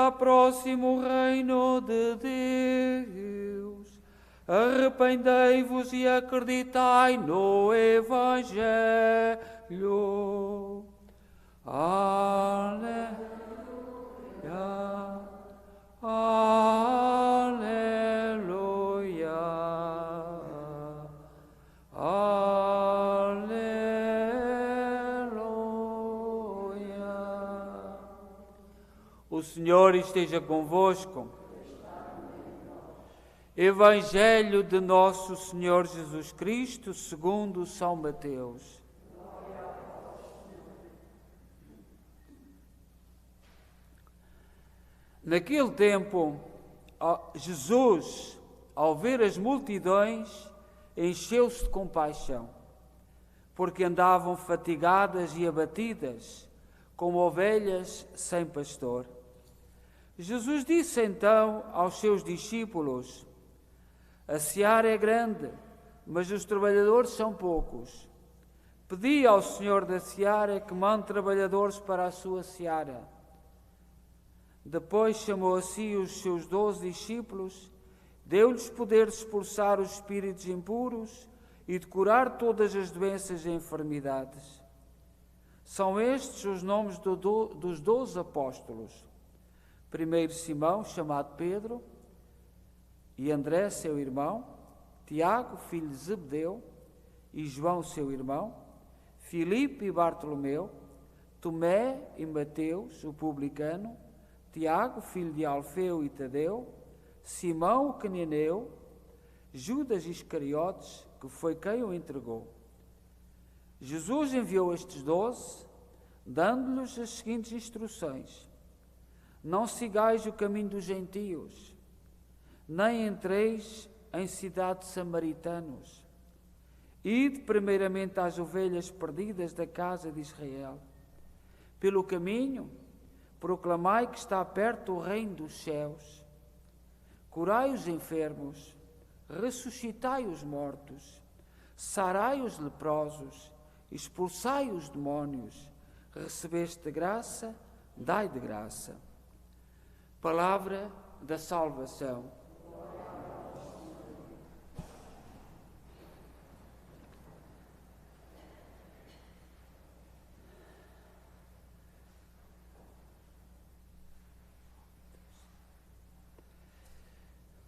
está próximo o reino de Deus. Arrependei-vos e acreditai no Evangelho. Aleluia, aleluia, aleluia. O Senhor esteja convosco. Evangelho de nosso Senhor Jesus Cristo, segundo São Mateus. Naquele tempo, Jesus, ao ver as multidões, encheu-se de compaixão, porque andavam fatigadas e abatidas, como ovelhas sem pastor. Jesus disse então aos seus discípulos: a seara é grande, mas os trabalhadores são poucos. Pedi ao Senhor da seara que mande trabalhadores para a sua seara. Depois chamou a si os seus 12 discípulos, deu-lhes poder de expulsar os espíritos impuros e de curar todas as doenças e enfermidades. São estes os nomes dos 12 apóstolos. Primeiro Simão, chamado Pedro, e André, seu irmão, Tiago, filho de Zebedeu, e João, seu irmão, Filipe e Bartolomeu, Tomé e Mateus, o publicano, Tiago, filho de Alfeu e Tadeu, Simão o cananeu, Judas Iscariotes, que foi quem o entregou. Jesus enviou estes 12, dando-lhes as seguintes instruções: não sigais o caminho dos gentios, nem entreis em cidade de samaritanos. Ide primeiramente às ovelhas perdidas da casa de Israel. Pelo caminho, proclamai que está perto o reino dos céus. Curai os enfermos, ressuscitai os mortos, sarai os leprosos, expulsai os demónios. Recebeste de graça, dai de graça. Palavra da salvação.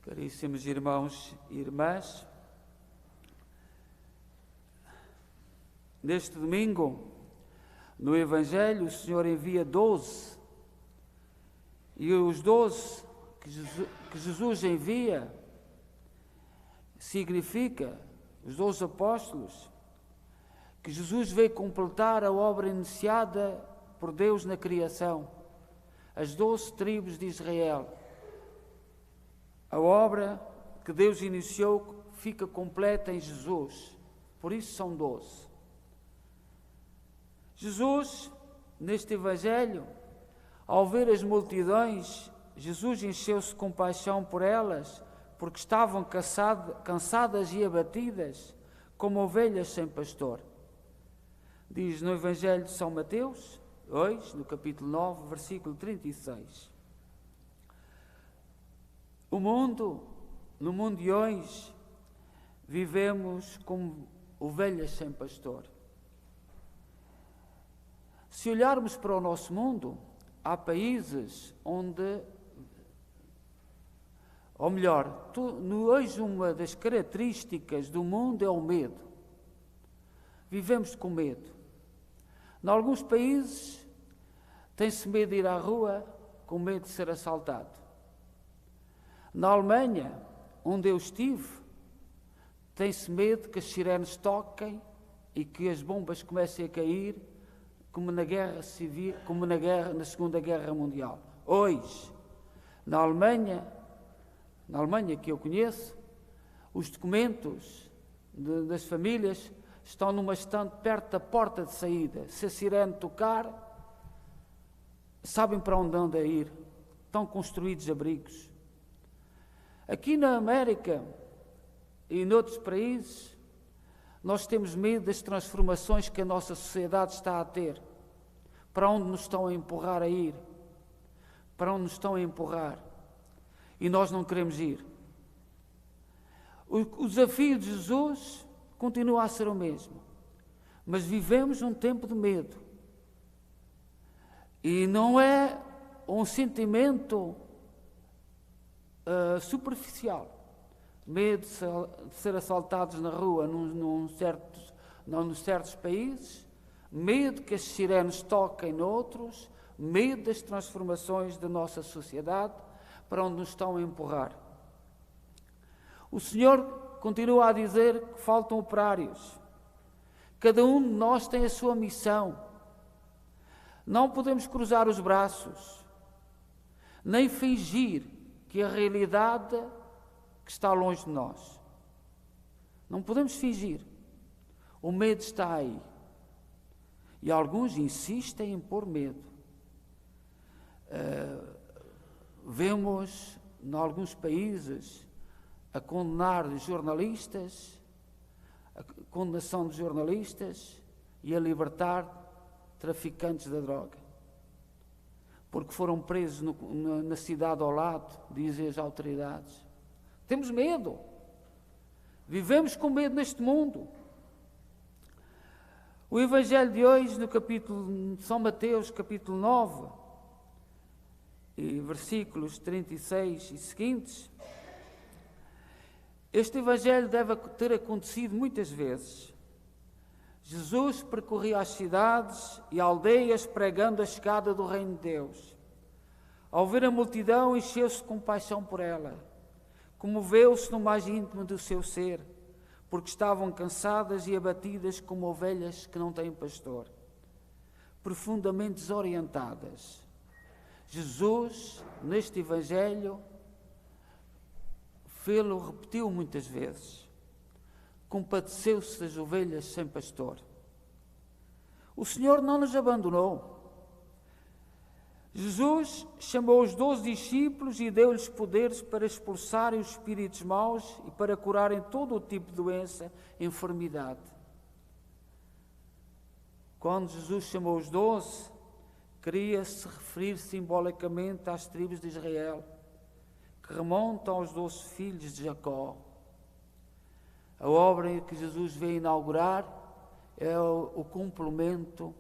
Caríssimos irmãos e irmãs, neste domingo, no Evangelho, o Senhor envia 12, e os 12 que Jesus envia significa, os 12 apóstolos, que Jesus veio completar a obra iniciada por Deus na criação, as 12 tribos de Israel. A obra que Deus iniciou fica completa em Jesus, por isso são 12. Jesus, neste Evangelho, ao ver as multidões, Jesus encheu-se de compaixão por elas, porque estavam cansadas e abatidas, como ovelhas sem pastor. Diz no Evangelho de São Mateus, hoje, no capítulo 9, versículo 36. No mundo de hoje, vivemos como ovelhas sem pastor. Se olharmos para o nosso mundo, há países onde, ou melhor, hoje uma das características do mundo é o medo. Vivemos com medo. Em alguns países, tem-se medo de ir à rua com medo de ser assaltado. Na Alemanha, onde eu estive, tem-se medo que as sirenes toquem e que as bombas comecem a cair, como na Guerra Civil, como na Segunda Guerra Mundial. Hoje, na Alemanha que eu conheço, os documentos das famílias estão numa estante perto da porta de saída. Se a sirene tocar, sabem para onde andam a ir. Estão construídos abrigos. Aqui na América e noutros países, nós temos medo das transformações que a nossa sociedade está a ter, para onde nos estão a empurrar a ir. para onde nos estão a empurrar e nós não queremos ir. O desafio de Jesus continua a ser o mesmo, mas vivemos um tempo de medo. E não é um sentimento superficial. Medo de ser assaltados na rua nos certos países, medo que as sirenes toquem noutros, medo das transformações da nossa sociedade para onde nos estão a empurrar. O Senhor continua a dizer que faltam operários. Cada um de nós tem a sua missão. Não podemos cruzar os braços, nem fingir que a realidade que está longe de nós. Não podemos fingir. O medo está aí. E alguns insistem em pôr medo. Vemos, em alguns países, a condenar jornalistas, a condenação de jornalistas e a libertar traficantes da droga. Porque foram presos na cidade ao lado, dizem as autoridades. Temos medo. Vivemos com medo neste mundo. O Evangelho de hoje, no capítulo de São Mateus, capítulo 9, e versículos 36 e seguintes, este Evangelho deve ter acontecido muitas vezes. Jesus percorria as cidades e aldeias pregando a chegada do reino de Deus. Ao ver a multidão, encheu-se de compaixão por ela. Comoveu-se no mais íntimo do seu ser, porque estavam cansadas e abatidas como ovelhas que não têm pastor, profundamente desorientadas. Jesus, neste Evangelho, fê-lo, repetiu muitas vezes. Compadeceu-se das ovelhas sem pastor. O Senhor não nos abandonou. Jesus chamou os 12 discípulos e deu-lhes poderes para expulsarem os espíritos maus e para curarem todo o tipo de doença e enfermidade. Quando Jesus chamou os 12, queria-se referir simbolicamente às tribos de Israel, que remontam aos 12 filhos de Jacó. A obra que Jesus veio inaugurar é o complemento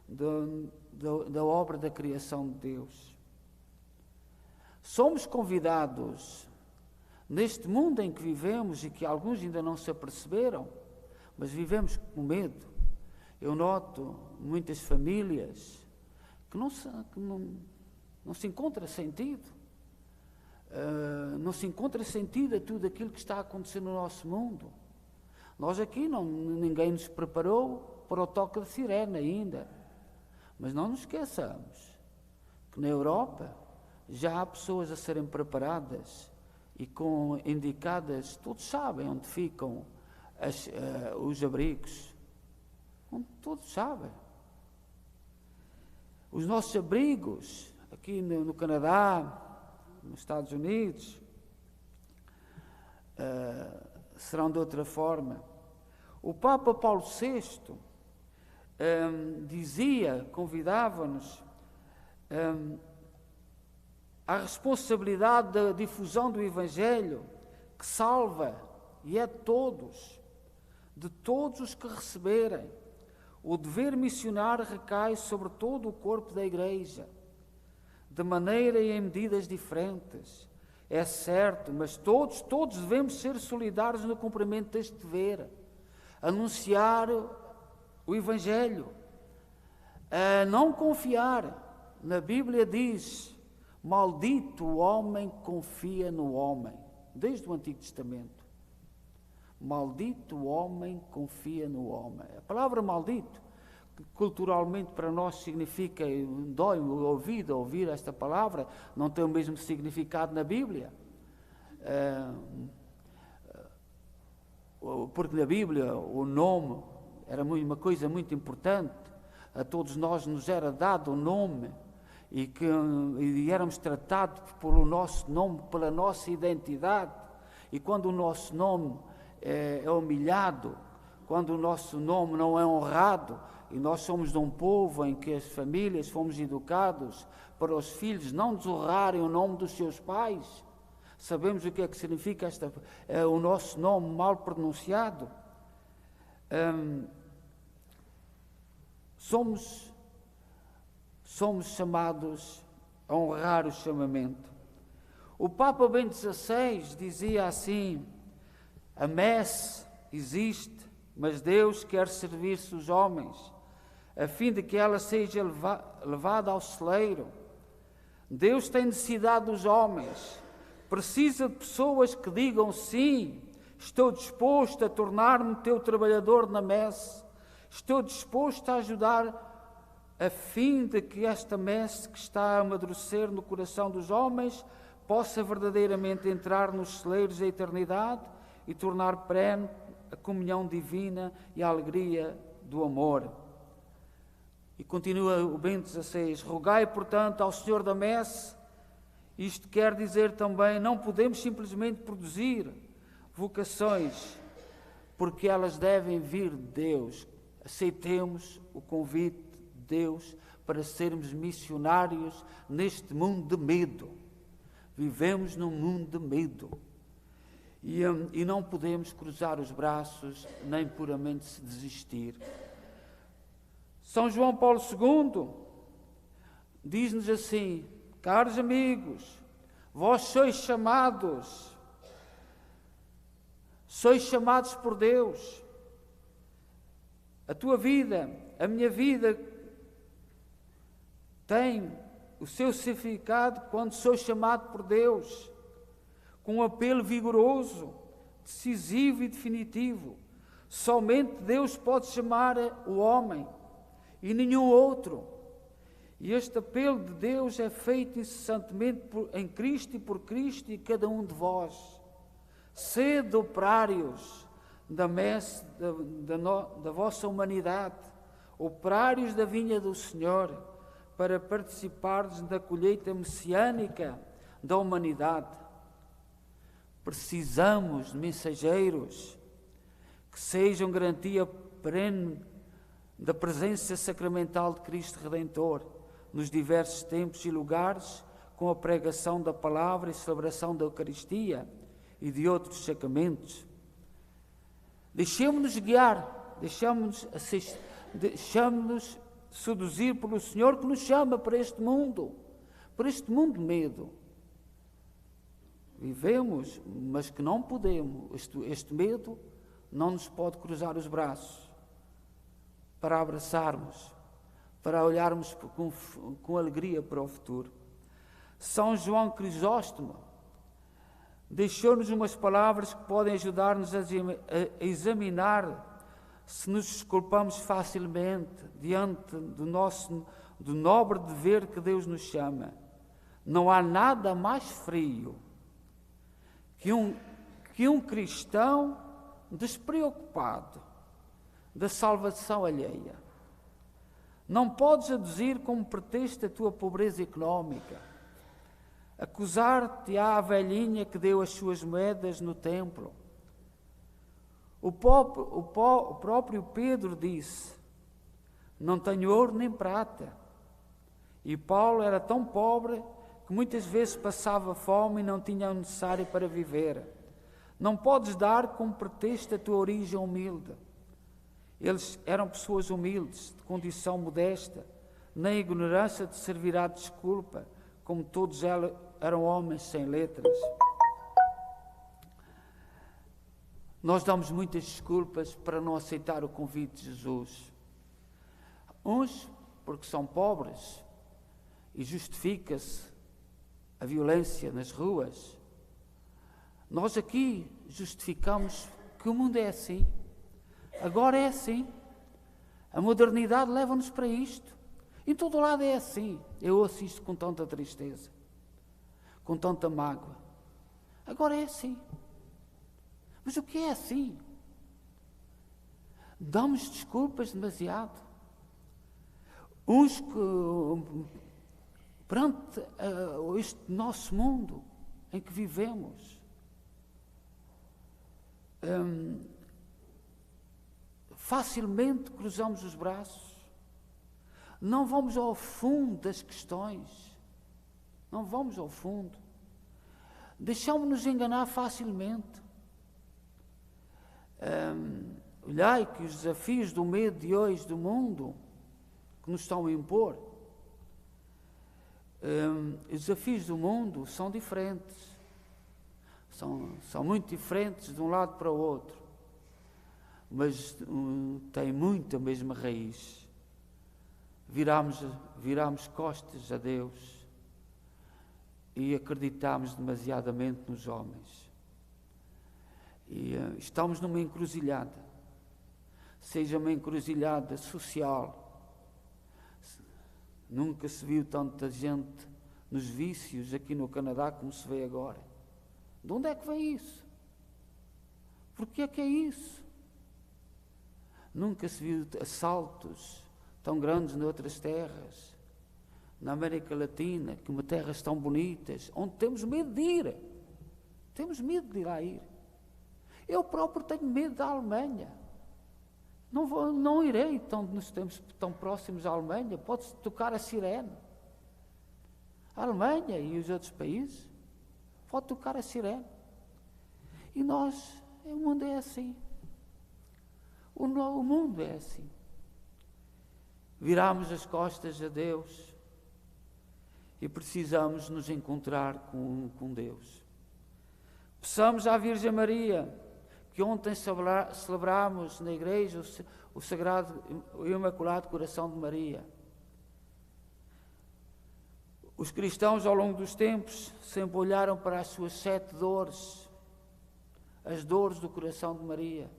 da obra da criação de Deus. Somos convidados, neste mundo em que vivemos e que alguns ainda não se aperceberam, mas vivemos com medo. Eu noto muitas famílias que não se encontra sentido. Não se encontra sentido a tudo aquilo que está a acontecer no nosso mundo. Nós aqui ninguém nos preparou para o toque de sirene ainda. Mas não nos esqueçamos que na Europa já há pessoas a serem preparadas e indicadas, todos sabem onde ficam os abrigos. Todos sabem. Os nossos abrigos, aqui no Canadá, nos Estados Unidos, serão de outra forma. O Papa Paulo VI convidava-nos à responsabilidade da difusão do Evangelho, que salva, e é de todos os que receberem. O dever missionário recai sobre todo o corpo da Igreja, de maneira e em medidas diferentes. É certo, mas todos devemos ser solidários no cumprimento deste dever. Anunciar o Evangelho. A não confiar. Na Bíblia diz, maldito o homem que confia no homem. Desde o Antigo Testamento. Maldito o homem que confia no homem. A palavra maldito, que culturalmente para nós significa, dói o ouvido ouvir esta palavra, não tem o mesmo significado na Bíblia. Porque na Bíblia o nome era uma coisa muito importante. A todos nós nos era dado o nome e éramos tratados pelo nosso nome, pela nossa identidade. E quando o nosso nome é humilhado, quando o nosso nome não é honrado, e nós somos de um povo em que as famílias fomos educados para os filhos não desonrarem o nome dos seus pais. Sabemos o que é que significa o nosso nome mal pronunciado. Somos chamados a honrar o chamamento. O Papa Bento XVI dizia assim: a messe existe, mas Deus quer servir-se os homens, a fim de que ela seja levada ao celeiro. Deus tem necessidade dos homens, precisa de pessoas que digam sim, estou disposto a tornar-me teu trabalhador na messe, estou disposto a ajudar a fim de que esta messe que está a amadurecer no coração dos homens possa verdadeiramente entrar nos celeiros da eternidade e tornar perene a comunhão divina e a alegria do amor. E continua o Bento XVI: rogai, portanto, ao Senhor da messe. Isto quer dizer também, não podemos simplesmente produzir vocações, porque elas devem vir de Deus. Aceitemos o convite de Deus para sermos missionários neste mundo de medo. Vivemos num mundo de medo. E não podemos cruzar os braços, nem puramente se desistir. São João Paulo II diz-nos assim: caros amigos, vós sois chamados por Deus. A tua vida, a minha vida, tem o seu significado quando sou chamado por Deus, com um apelo vigoroso, decisivo e definitivo. Somente Deus pode chamar o homem e nenhum outro. E este apelo de Deus é feito incessantemente em Cristo e por Cristo e cada um de vós. Sede operários da messe da vossa humanidade, operários da vinha do Senhor, para participares da colheita messiânica da humanidade. Precisamos de mensageiros que sejam garantia perene da presença sacramental de Cristo Redentor nos diversos tempos e lugares, com a pregação da palavra e celebração da Eucaristia e de outros sacramentos. Deixemos-nos guiar, deixemos-nos seduzir pelo Senhor que nos chama para este mundo de medo. Vivemos, mas que não podemos, este medo não nos pode cruzar os braços para abraçarmos, para olharmos com alegria para o futuro. São João Crisóstomo deixou-nos umas palavras que podem ajudar-nos a examinar se nos desculpamos facilmente diante do nobre dever que Deus nos chama. Não há nada mais frio que um cristão despreocupado da salvação alheia. Não podes aduzir como pretexto a tua pobreza económica, acusar-te à velhinha que deu as suas moedas no templo. O próprio Pedro disse: não tenho ouro nem prata. E Paulo era tão pobre que muitas vezes passava fome e não tinha o necessário para viver. Não podes dar como pretexto a tua origem humilde. Eles eram pessoas humildes, de condição modesta, na ignorância de servirá de desculpa, como todos eram homens sem letras. Nós damos muitas desculpas para não aceitar o convite de Jesus. Uns porque são pobres e justifica-se a violência nas ruas. Nós aqui justificamos que o mundo é assim. Agora é assim. A modernidade leva-nos para isto. Em todo lado é assim. Eu ouço isto com tanta tristeza, com tanta mágoa. Agora é assim. Mas o que é assim? Damos desculpas demasiado. Uns que, perante este nosso mundo em que vivemos, facilmente cruzamos os braços Não vamos ao fundo das questões. Não vamos ao fundo. Deixamos-nos enganar facilmente. Olhai que os desafios do medo de hoje, do mundo, que nos estão a impor, os desafios do mundo são diferentes. São muito diferentes de um lado para o outro. Mas têm muito a mesma raiz. Viramos costas a Deus e acreditamos demasiadamente nos homens. E estamos numa encruzilhada, seja uma encruzilhada social. Nunca se viu tanta gente nos vícios aqui no Canadá como se vê agora. De onde é que vem isso? Porquê é que é isso? Nunca se viu assaltos tão grandes noutras terras, na América Latina, que uma terras tão bonitas, onde temos medo de ir. Temos medo de ir lá ir. Eu próprio tenho medo da Alemanha. Não irei nos tempos tão próximos à Alemanha. Pode-se tocar a sirene. A Alemanha e os outros países, pode tocar a sirene. E o mundo é assim. O mundo é assim. Viramos as costas a Deus e precisamos nos encontrar com Deus. Peçamos à Virgem Maria, que ontem celebramos na igreja o Sagrado e Imaculado Coração de Maria. Os cristãos, ao longo dos tempos, sempre olharam para as suas 7 dores, as dores do coração de Maria.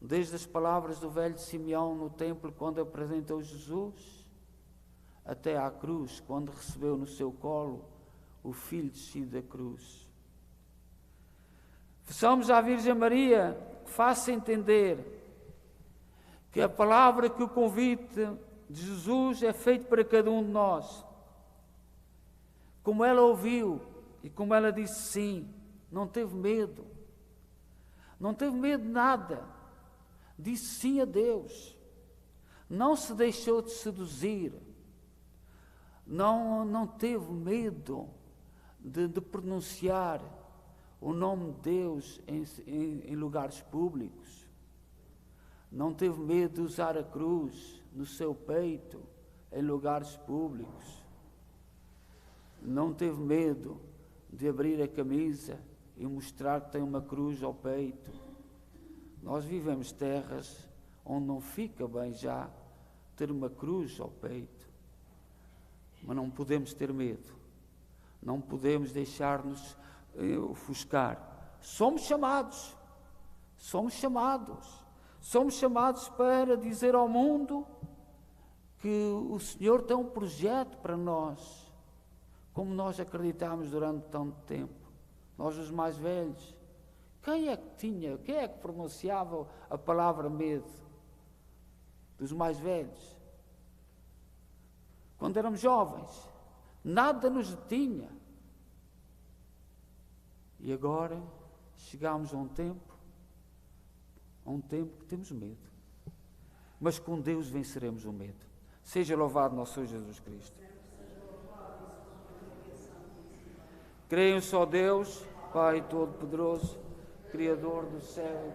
Desde as palavras do velho Simeão no templo, quando apresentou Jesus, até à cruz, quando recebeu no seu colo o Filho descido da cruz. Peçamos à Virgem Maria que faça entender que a palavra, que o convite de Jesus é feito para cada um de nós. Como ela ouviu e como ela disse sim, não teve medo. Não teve medo de nada. Disse sim a Deus. Não se deixou de seduzir. Não teve medo de pronunciar o nome de Deus em lugares públicos. Não teve medo de usar a cruz no seu peito em lugares públicos. Não teve medo de abrir a camisa e mostrar que tem uma cruz ao peito. Nós vivemos terras onde não fica bem já ter uma cruz ao peito. Mas não podemos ter medo. Não podemos deixar-nos ofuscar. Somos chamados para dizer ao mundo que o Senhor tem um projeto para nós, como nós acreditamos durante tanto tempo. Nós, os mais velhos, quem é que pronunciava a palavra medo? Dos mais velhos. Quando éramos jovens, nada nos detinha. E agora chegamos a um tempo que temos medo. Mas com Deus venceremos o medo. Seja louvado nosso Senhor Jesus Cristo. Creio só Deus, Pai Todo-Poderoso, Criador do céu